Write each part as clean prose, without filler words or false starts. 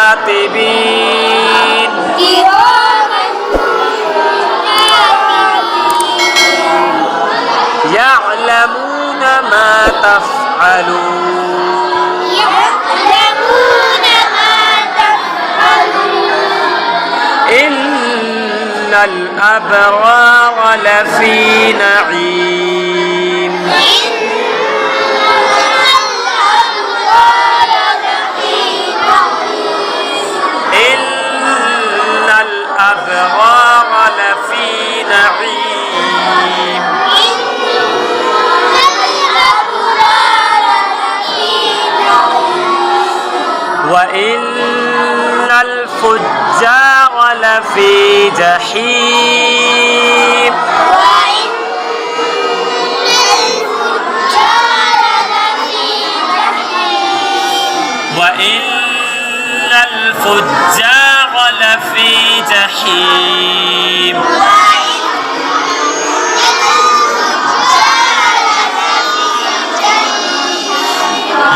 كاتبين يعلمون ما تفعلون إن الأبرار لفي نعيم إن الأبرار لفي نعيم وإن الفجار لفي جحيم وإن الفجار لفي جحيم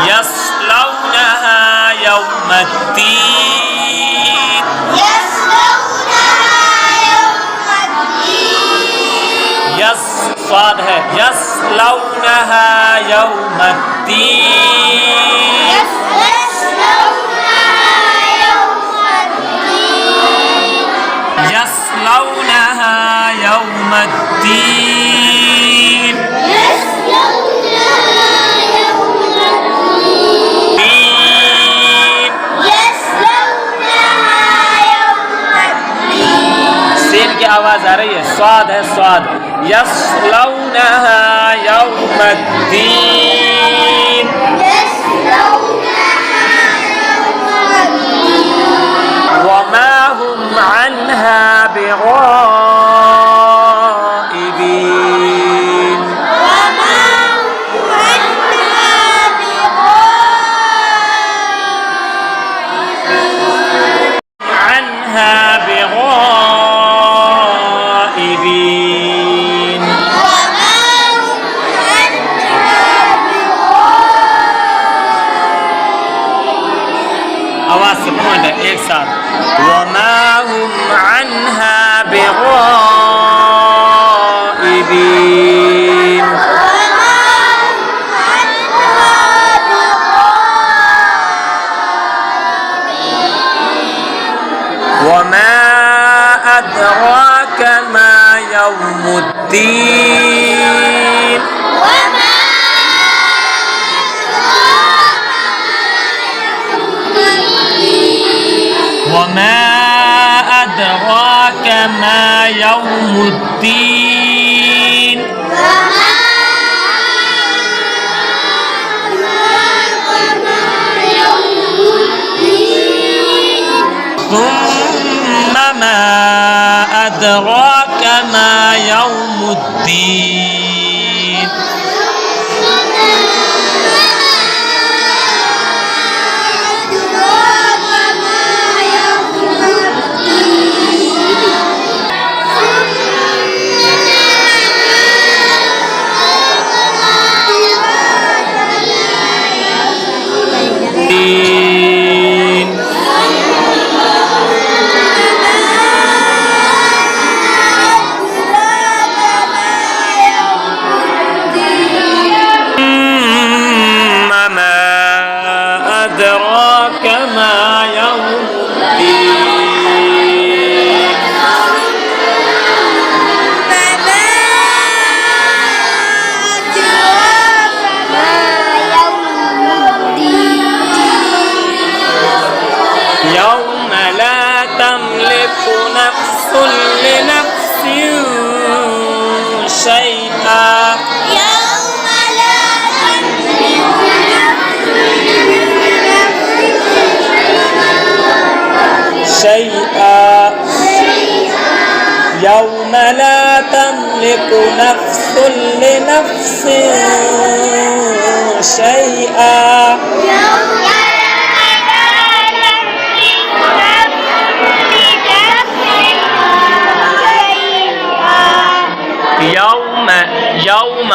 يصلونها يوم الدين صاد है يصلونها يوم الدين يصلونها يوم الدين सीन की आवाज आ रही है स्वाद है स्वाद यस्लौनहा यौमद्दीन वमा हुम अन्हा बिगाइबीन अन्हा बिगाइबीन आवाज से पहुंच एक साथ वमा हुम अन्हा बिगाइबीन वमा अदराक मा यौमुद्दीन वमा अदराक मा यौमुद्दीन ثم ما أدراك ما يوم الدين أدراك ما يوم الدين يوم لا تملك نفس لنفس شيئا يوم لا تملك نفس لنفس شيئا يوم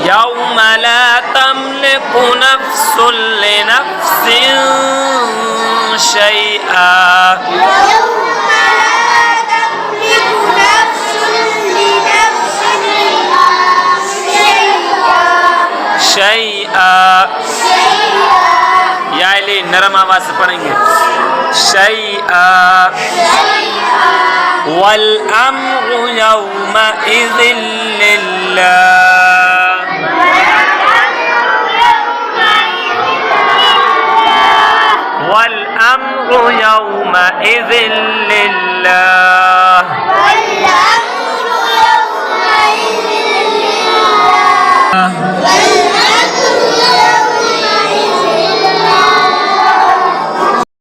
يوم لا تملك نفس لنفس شيئا شيئا या ले नरम आवाज से पढ़ेंगे शैआ वल अम्रु यौमइज़िन लिल्लाह वल अम्रु यौमइज़िन लिल्लाह